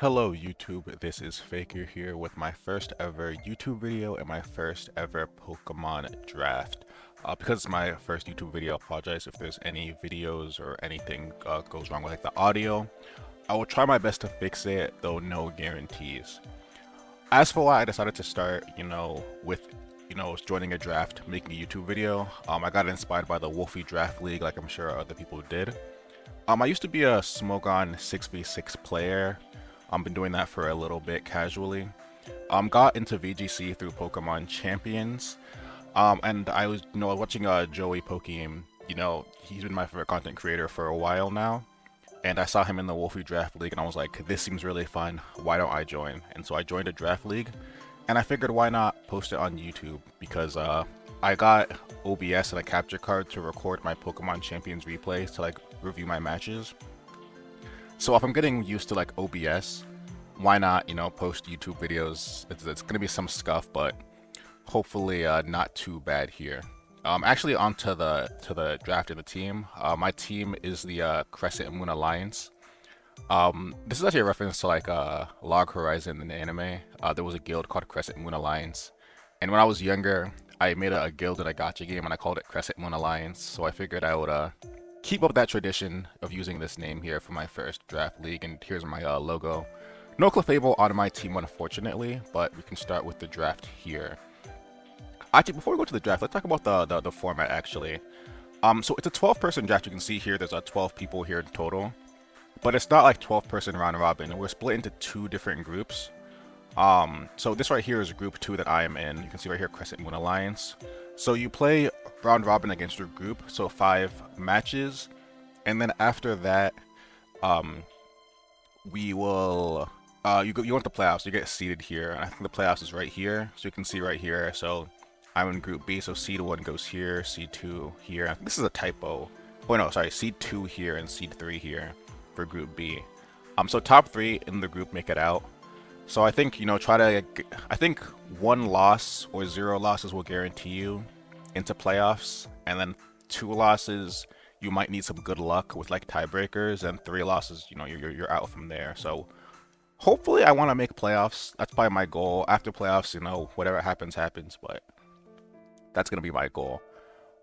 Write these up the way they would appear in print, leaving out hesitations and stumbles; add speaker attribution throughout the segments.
Speaker 1: Hello YouTube, this is Faker here with my first ever YouTube video and my first ever Pokemon draft. Because it's my first YouTube video, I apologize if there's any videos or anything goes wrong with the audio. I will try my best to fix it, though no guarantees. As for why I decided to start, with joining a draft, making a YouTube video, I got inspired by the Mauville Draft League, like I'm sure other people did. I used to be a Smogon 6v6 player. I've been doing that for a little bit casually. Got into VGC through Pokemon Champions. And I was, watching Joey Pokemon. He's been my favorite content creator for a while now. And I saw him in the Mauville Draft League, and I was like, this seems really fun. Why don't I join? And so I joined a draft league, and I figured why not post it on YouTube because I got OBS and a capture card to record my Pokemon Champions replays to review my matches. So if I'm getting used to OBS, why not, post YouTube videos? It's gonna be some scuff, but hopefully not too bad here. Actually onto the draft of the team. My team is the Crescent Moon Alliance. This is actually a reference to Log Horizon in the anime. There was a guild called Crescent Moon Alliance, and when I was younger, I made a guild in a gacha game and I called it Crescent Moon Alliance. So I figured I would keep up that tradition of using this name here for my first draft league, and here's my logo. No Clefable on my team, unfortunately, but we can start with the draft here. Actually, before we go to the draft, let's talk about the format, actually. So it's a 12-person draft. You can see here there's 12 people here in total, but it's not like 12-person round robin. We're split into two different groups. So this right here is group 2 that I am in. You can see right here, Crescent Moon Alliance. So you play round robin against your group, so 5 matches, and then after that, we will you go into playoffs. You get seeded here, and I think the playoffs is right here. So you can see right here. So I'm in group B, so seed 1 goes here, seed 2 here. I think this is a typo. Oh no, sorry, seed 2 here and seed 3 here for group B. So top 3 in the group make it out. So I think, I think 1 loss or 0 losses will guarantee you into playoffs, and then 2 losses you might need some good luck with tiebreakers, and 3 losses, you're out from there. So hopefully I want to make playoffs. That's probably my goal. After playoffs, whatever happens happens, but that's gonna be my goal.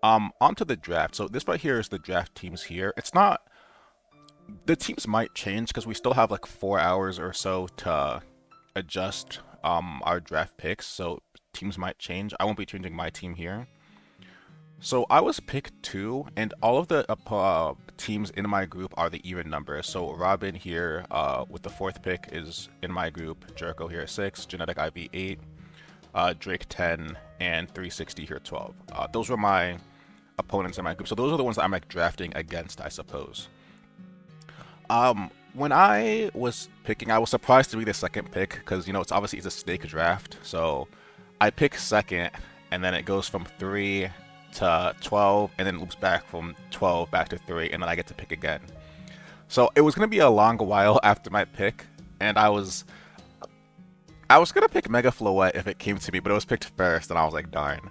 Speaker 1: Onto the draft. So this right here is the draft teams here. It's not, the teams might change because we still have 4 hours or so to adjust our draft picks, so teams might change. I won't be changing my team here. So I was pick 2, and all of the teams in my group are the even numbers. So Robin here with the 4th pick is in my group, Jericho here 6, Genetic IV 8, Drake 10, and 360 here 12. Those were my opponents in my group. So those are the ones that I'm drafting against, I suppose. When I was picking, I was surprised to be the 2nd pick because, it's a snake draft. So I pick 2nd, and then it goes from 3 to 12, and then loops back from 12 back to 3, and then I get to pick again. So it was going to be a long while after my pick, and I was going to pick Mega Floette if it came to me, but it was picked first, and I was like, darn.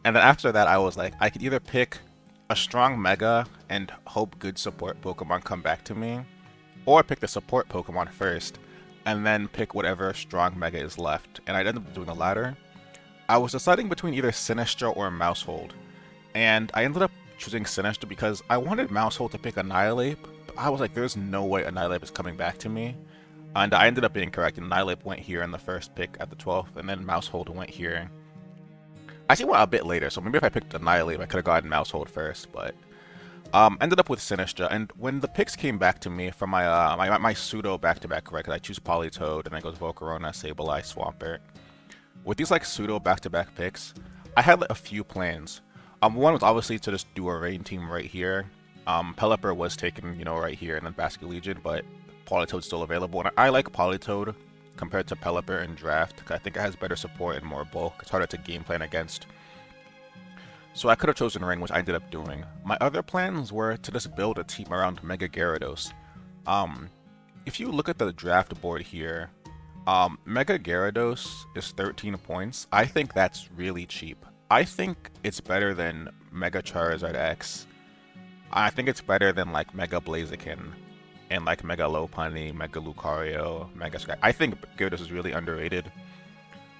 Speaker 1: And then after that, I was like, I could either pick a strong Mega and hope good support Pokemon come back to me, or pick the support Pokemon first, and then pick whatever strong Mega is left. And I ended up doing the latter. I was deciding between either Sinistcha or Maushold, and I ended up choosing Sinistcha because I wanted Maushold to pick Annihilate, but I was like, there's no way Annihilate is coming back to me. And I ended up being correct. Annihilate went here in the 1st pick at the 12th, and then Maushold went here. I actually went a bit later, so maybe if I picked Annihilate, I could have gotten Maushold first, but ended up with Sinistcha. And when the picks came back to me from my pseudo back-to-back correct, I choose Politoed, and then it goes Volcarona, Sableye, Swampert. With these pseudo back-to-back picks, I had a few plans. One was obviously to just do a rain team right here. Pelipper was taken, right here, and then Basket Legion, but Politoed's still available. And I like Politoed compared to Pelipper in draft, because I think it has better support and more bulk. It's harder to game plan against. So I could have chosen Ring, which I ended up doing. My other plans were to just build a team around Mega Gyarados. If you look at the draft board here, Mega Gyarados is 13 points. I think that's really cheap. I think it's better than Mega Charizard X. I think it's better than Mega Blaziken. and like Mega Lopunny, Mega Lucario, Mega Sky. I think Gyarados is really underrated.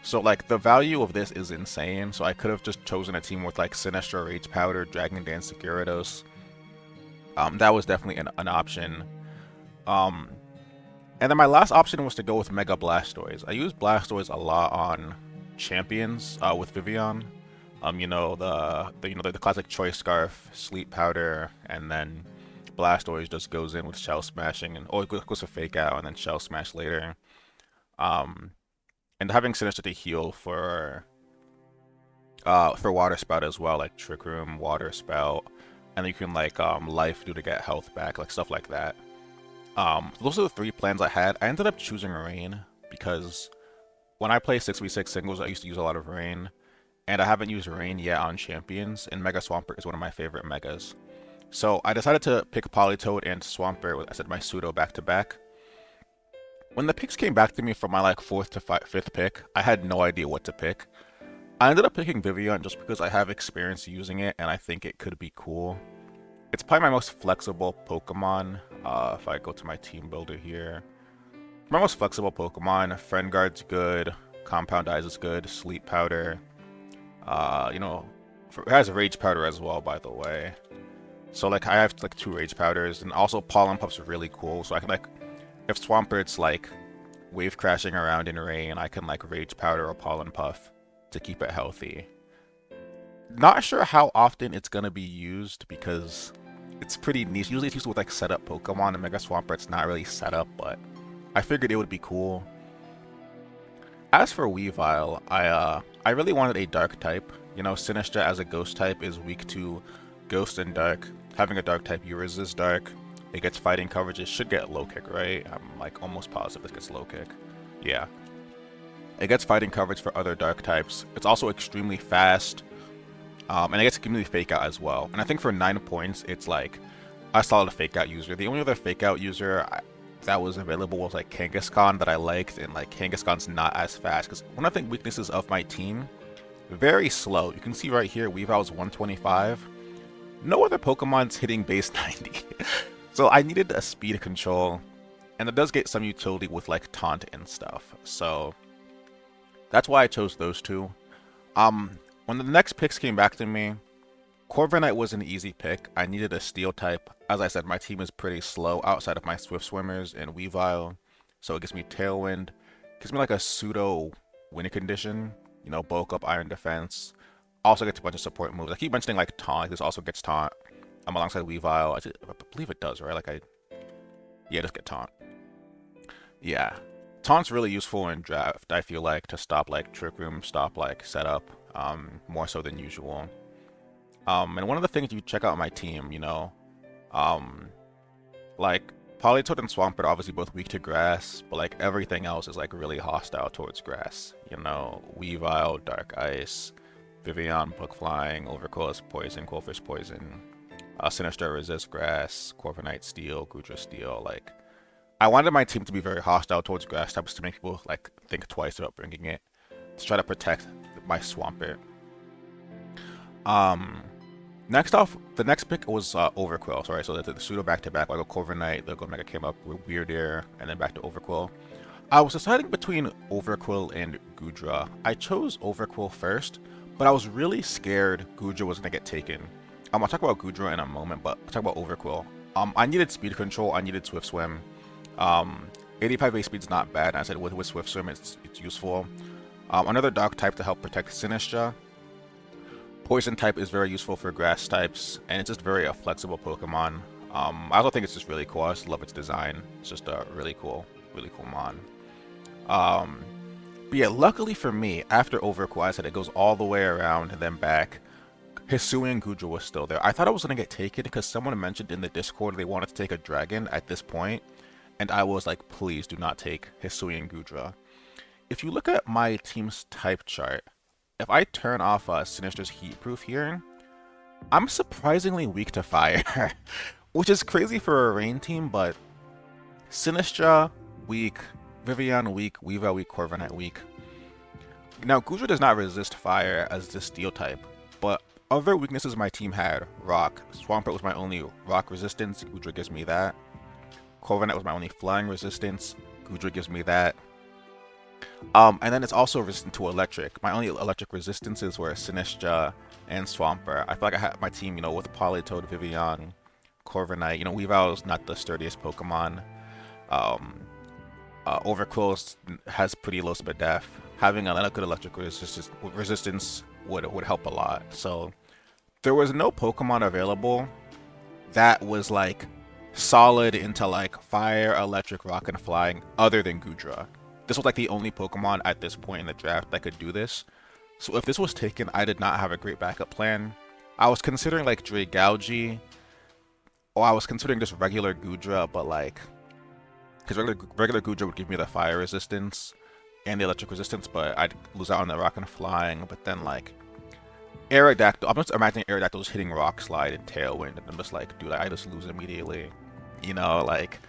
Speaker 1: So like the value of this is insane. So I could have just chosen a team with like Sinistcha, Rage Powder, Dragon Dance, Gyarados. That was definitely an option. Um, and then my last option was to go with Mega Blastoise. I use Blastoise a lot on champions with Vivian. The classic Choice Scarf, Sleep Powder, and then Blastoise just goes in with Shell Smashing, and it goes for Fake Out and then Shell Smash later. Um, and having Sinistcha to heal for Water Spout as well, like Trick Room, Water Spout, and you can like Life do to get health back, like stuff like that. Those are the 3 plans I had. I ended up choosing Rain because when I play 6v6 singles, I used to use a lot of Rain, and I haven't used Rain yet on champions, and Mega Swampert is one of my favorite megas. So I decided to pick Politoed and Swampert. I said my pseudo back to back. When the picks came back to me from my like 4th to 5th pick, I had no idea what to pick. I ended up picking Vivian just because I have experience using it and I think it could be cool. It's probably my most flexible Pokemon. If I go to my team builder here, my most flexible Pokemon. Friend Guard's good. Compound Eyes is good. Sleep Powder. It has Rage Powder as well, by the way. So like I have like 2 Rage Powders, and also Pollen Puff's really cool. So I can like, if Swampert's like wave crashing around in rain, I can like Rage Powder or Pollen Puff to keep it healthy. Not sure how often it's gonna be used because it's pretty niche. Usually it's used with like setup Pokemon, and Mega Swampert's not really set up, but I figured it would be cool. As for Weavile, I really wanted a dark type. You know, Sinistcha as a ghost type is weak to ghost and dark. Having a dark type, you resist dark. It gets fighting coverage. It should get low kick, right? I'm like almost positive it gets low kick. Yeah. It gets fighting coverage for other dark types. It's also extremely fast. And it gets community fake out as well. And I think for 9 points, it's like a solid fake out user. The only other fake out user that was available was like Kangaskhan that I liked, and like Kangaskhan's not as fast. Because one of the weaknesses of my team, very slow. You can see right here, Weavile's 125. No other Pokemon's hitting base 90. So I needed a speed control, and it does get some utility with like taunt and stuff. So that's why I chose those 2. When the next picks came back to me, Corviknight was an easy pick. I needed a steel type. As I said, my team is pretty slow outside of my Swift Swimmers and Weavile. So it gives me Tailwind. Gives me like a pseudo winning condition. You know, bulk up Iron Defense. Also gets a bunch of support moves. I keep mentioning like Taunt. This also gets Taunt. I'm alongside Weavile. I believe it does, right? Yeah, just get Taunt. Yeah. Taunt's really useful in draft, I feel like, to stop like Trick Room, stop like setup, more so than usual. And one of the things you check out my team, you know, like Politoed and Swampert are obviously both weak to grass, but like everything else is like really hostile towards grass. You know, Weavile, Dark Ice, Vivian, Book Flying, Overcoil is Poison, Qwilfish Poison, Sinistcha resist grass, Corviknight Steel, Goodra Steel. Like, I wanted my team to be very hostile towards grass types to make people like think twice about bringing it to try to protect my Swampert. Next off, the next pick was Overquill. Sorry, so the pseudo back-to-back, like a Corviknight, the Go Mega came up with Weird Air, and then back to Overquill. I was deciding between Overquill and Goodra. I chose Overquill first, but I was really scared Goodra was going to get taken. I'll talk about Goodra in a moment, but I'll talk about Overquill. I needed speed control, I needed Swift Swim. 85 base speed's not bad, and I said with Swift Swim it's useful. Another Dark type to help protect Sinistcha. Poison type is very useful for grass types, and it's just very a flexible Pokemon. I also think it's just really cool. I just love its design. It's just a really cool mon. But yeah, luckily for me, after Overquill, I said it goes all the way around and then back. Hisuian Goodra was still there. I thought I was going to get taken because someone mentioned in the Discord they wanted to take a dragon at this point, and I was like, please do not take Hisuian Goodra. If you look at my team's type chart, if I turn off Sinistcha's Heat Proof here, I'm surprisingly weak to fire, which is crazy for a rain team, but Sinistcha, weak, Vivian, weak, Weavile, weak, Corviknight, weak. Now, Goodra does not resist fire as the steel type, but other weaknesses my team had, rock. Swampert was my only rock resistance, Goodra gives me that. Corviknight was my only flying resistance. Goodra gives me that. And then it's also resistant to electric. My only electric resistances were Sinistcha and Swampert. I feel like I had my team, with Politoed, Vivian, Corviknight. Weavile's not the sturdiest Pokemon. Overqwil has pretty low Spadef. Having a good electric resistance would help a lot. So there was no Pokemon available that was like solid into like fire, electric, rock, and flying other than Goodra. This was like the only Pokemon at this point in the draft that could do this. So if this was taken, I did not have a great backup plan. I was considering like Dragalge, or I was considering just regular Goodra, but like, because regular Goodra would give me the fire resistance and the electric resistance, but I'd lose out on the rock and flying. But then like Aerodactyl, I'm just imagining Aerodactyl just hitting Rock Slide and Tailwind, and I'm just like, dude, I just lose immediately, like.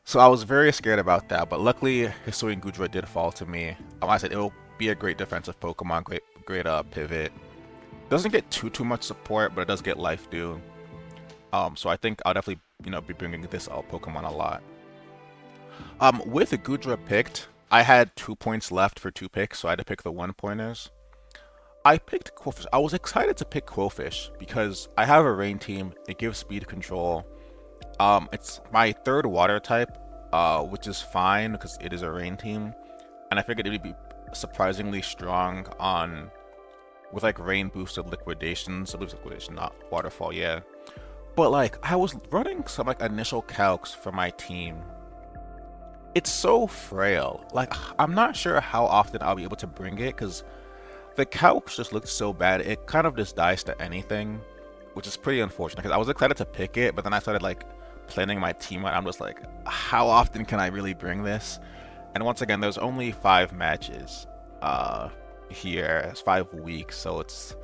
Speaker 1: So I was very scared about that, but luckily Hisuian Goodra did fall to me. I said it will be a great defensive Pokemon, great pivot. Doesn't get too much support, but it does get Life Dew. So I think I'll definitely be bringing this Pokemon a lot. With Goodra picked, I had 2 points left for 2 picks, so I had to pick the 1-pointers. I picked Qwilfish. I was excited to pick Qwilfish because I have a rain team. It gives speed control. It's my 3rd water type, which is fine because it is a rain team, and I figured it would be surprisingly strong with like rain boosted liquidation. So liquidation, not waterfall, yeah. But like I was running some like initial calcs for my team. It's so frail. Like I'm not sure how often I'll be able to bring it because the calcs just looked so bad. It kind of just dies to anything, which is pretty unfortunate because I was excited to pick it, but then I started like planning my team out. I'm just like, how often can I really bring this? And once again, there's only 5 matches here. It's 5 weeks, so it's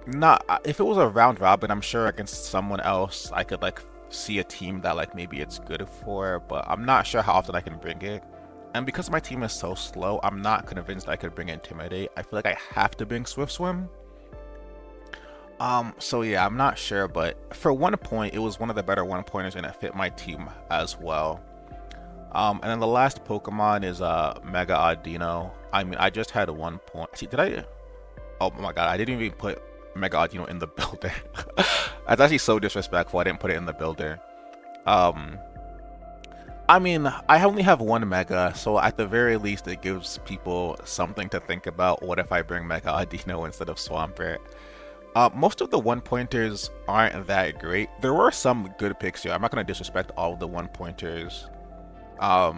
Speaker 1: not. If it was a round robin, I'm sure against someone else I could like see a team that like maybe it's good for, but I'm not sure how often I can bring it. And because my team is so slow, I'm not convinced I could bring Intimidate. I feel like I have to bring Swift Swim. So yeah, I'm not sure, but for 1 point, it was one of the better 1-pointers and it fit my team as well. And then the last Pokemon is Mega Audino. I mean, I just had 1 point. See, did I? Oh my god, I didn't even put Mega Audino in the builder. That's actually so disrespectful. I didn't put it in the builder. I mean, I only have 1 Mega, so at the very least, it gives people something to think about. What if I bring Mega Audino instead of Swampert? Most of the 1-pointers aren't that great. There were some good picks here. I'm not going to disrespect all of the 1-pointers. I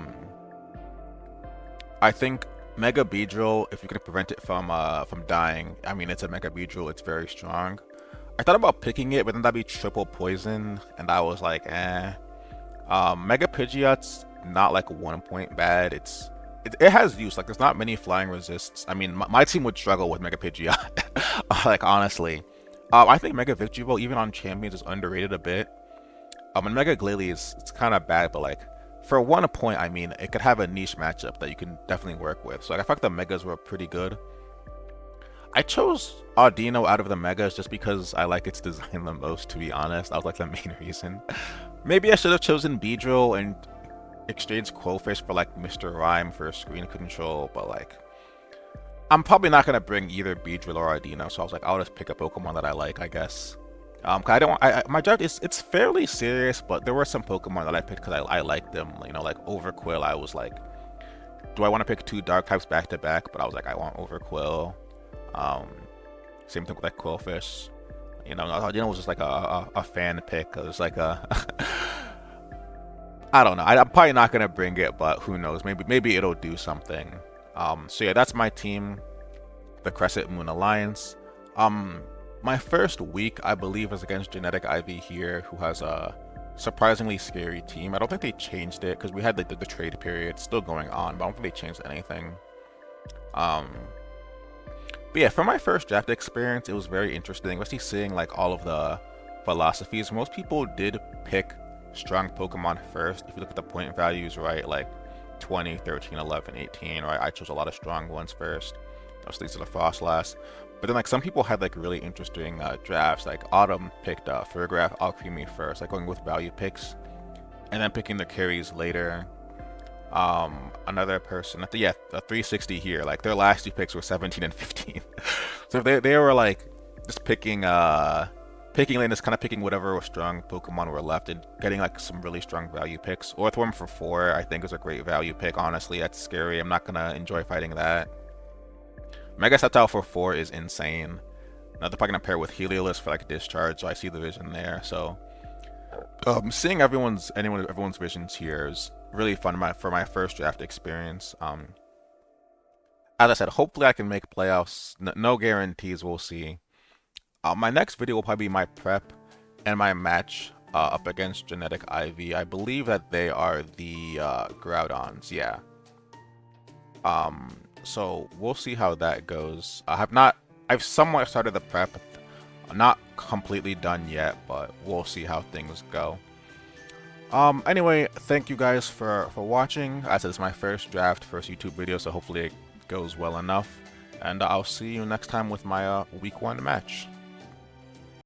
Speaker 1: think Mega Beedrill, if you can prevent it from dying, I mean, it's a Mega Beedrill, it's very strong. I thought about picking it, but then that'd be triple poison, and I was like, eh. Mega Pidgeot's not like 1 point bad. It has use. Like, there's not many flying resists. I mean, my team would struggle with Mega Pidgeot. Like, honestly. I think Mega Victreebel, even on Champions, is underrated a bit. And Mega Glalie it's kind of bad, but like, for 1 point, I mean, it could have a niche matchup that you can definitely work with. So like, I felt the Megas were pretty good. I chose Audino out of the Megas just because I like its design the most, to be honest. That was like the main reason. Maybe I should have chosen Beedrill and exchanged Qwilfish for like Mr. Rhyme for screen control, but like, I'm probably not gonna bring either Beedrill or Audino, so I was like, I'll just pick a Pokemon that I like, I guess. Cause my draft it's fairly serious, but there were some Pokemon that I picked because I liked them. Like Overqwil, I was like, do I want to pick 2 Dark types back to back? But I was like, I want Overqwil. Same thing with like Qwilfish. Audino was just like a fan pick. It was like a I don't know. I'm probably not gonna bring it, but who knows? Maybe it'll do something. So yeah, that's my team, the Crescent Moon Alliance. My first week, I believe, is against Genetic Ivy here, who has a surprisingly scary team. I don't think they changed it because we had the trade period still going on, but I don't think they changed anything. But yeah, for my first draft experience, it was very interesting, especially seeing like all of the philosophies. Most people did pick strong Pokemon first. If you look at the point values, right, like 20, 13, 11, 18, right, I chose a lot of strong ones first. Those things are the Frostlass. But then like some people had like really interesting drafts. Like Autumn picked Fergraph, Alcremie first, like going with value picks. and then picking the carries later. Another person, yeah, a 360 here. Like their last two picks were 17 and 15. So they were like just picking lane, just kind of picking whatever strong Pokemon were left and getting like some really strong value picks. Orthworm for 4, I think, is a great value pick. Honestly, that's scary. I'm not gonna enjoy fighting that. Mega Sceptile for 4 is insane. Now they're probably gonna pair with Heliolisk for like discharge, so I see the vision there. So seeing everyone's visions here is really fun for my first draft experience. As I said, hopefully I can make playoffs. No guarantees, we'll see. My next video will probably be my prep and my match up against Genetic Ivy. I believe that they are the Groudons, yeah. So we'll see how that goes. I've somewhat started the prep, not completely done yet, but we'll see how things go. Anyway, thank you guys for watching. As it's my first draft, first YouTube video, so hopefully it goes well enough. And I'll see you next time with my week 1 match.